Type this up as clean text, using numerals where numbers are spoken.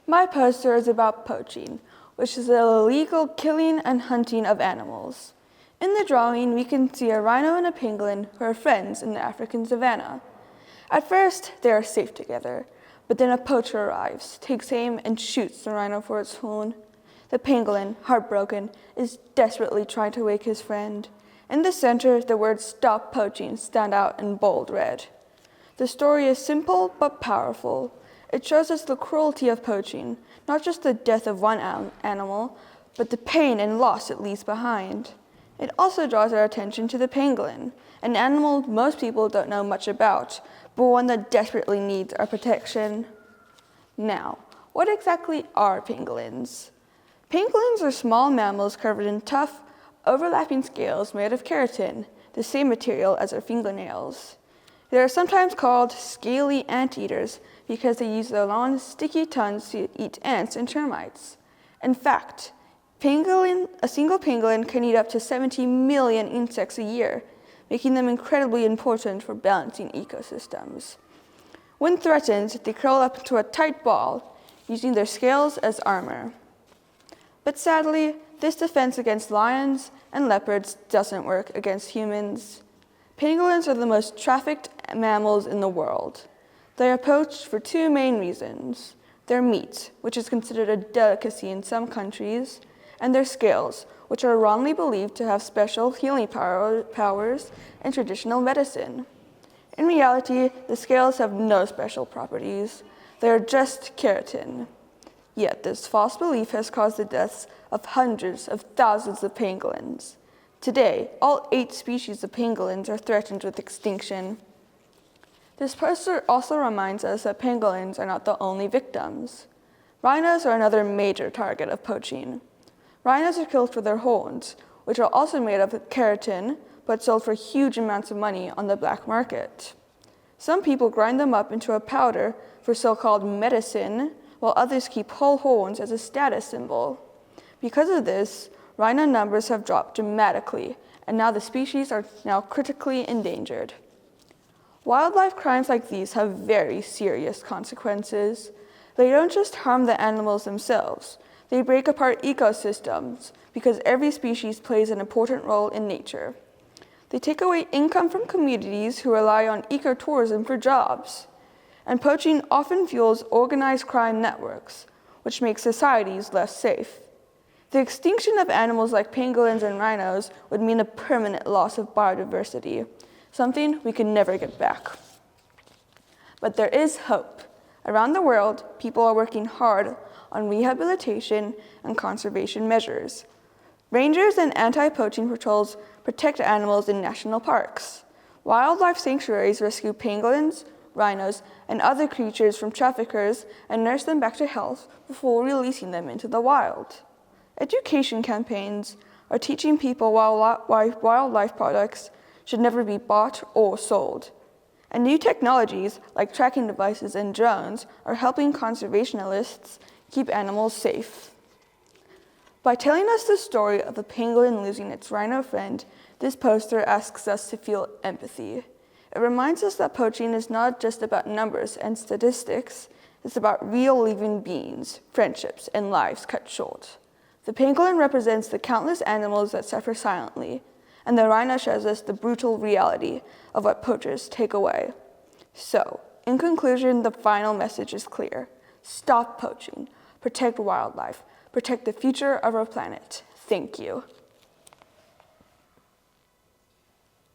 My poster is about poaching, which is the illegal killing and hunting of animals. In the drawing, we can see a rhino and a pangolin who are friends in the African savanna. At first, they are safe together, but then a poacher arrives, takes aim, and shoots the rhino for its horn. The pangolin, heartbroken, is desperately trying to wake his friend. In the center, the words "Stop Poaching" stand out in bold red. The story is simple but powerful. It shows us the cruelty of poaching, not just the death of one animal, but the pain and loss it leaves behind. It also draws our attention to the pangolin, an animal most people don't know much about, but one that desperately needs our protection. Now, what exactly are pangolins? Pangolins are small mammals covered in tough, overlapping scales made of keratin, the same material as our fingernails. They are sometimes called scaly anteaters because they use their long, sticky tongues to eat ants and termites. In fact, a single pangolin can eat up to 70 million insects a year, making them incredibly important for balancing ecosystems. When threatened, they curl up into a tight ball, using their scales as armor. But sadly, this defense against lions and leopards doesn't work against humans. Pangolins are the most trafficked mammals in the world. They are poached for two main reasons: their meat, which is considered a delicacy in some countries, and their scales, which are wrongly believed to have special healing powers in traditional medicine. In reality, the scales have no special properties. They are just keratin. Yet this false belief has caused the deaths of hundreds of thousands of pangolins. Today, all 8 species of pangolins are threatened with extinction. This poster also reminds us that pangolins are not the only victims. Rhinos are another major target of poaching. Rhinos are killed for their horns, which are also made of keratin, but sold for huge amounts of money on the black market. Some people grind them up into a powder for so-called medicine, while others keep whole horns as a status symbol. Because of this, rhino numbers have dropped dramatically, and now the species are critically endangered. Wildlife crimes like these have very serious consequences. They don't just harm the animals themselves, they break apart ecosystems because every species plays an important role in nature. They take away income from communities who rely on ecotourism for jobs. And poaching often fuels organized crime networks, which makes societies less safe. The extinction of animals like pangolins and rhinos would mean a permanent loss of biodiversity, something we can never get back. But there is hope. Around the world, people are working hard on rehabilitation and conservation measures. Rangers and anti-poaching patrols protect animals in national parks. Wildlife sanctuaries rescue pangolins, rhinos, and other creatures from traffickers and nurse them back to health before releasing them into the wild. Education campaigns are teaching people why wildlife products should never be bought or sold. And new technologies like tracking devices and drones are helping conservationists keep animals safe. By telling us the story of a pangolin losing its rhino friend, this poster asks us to feel empathy. It reminds us that poaching is not just about numbers and statistics, it's about real living beings, friendships, and lives cut short. The pangolin represents the countless animals that suffer silently, and the rhino shows us the brutal reality of what poachers take away. So, in conclusion, the final message is clear. Stop poaching, protect wildlife, protect the future of our planet. Thank you.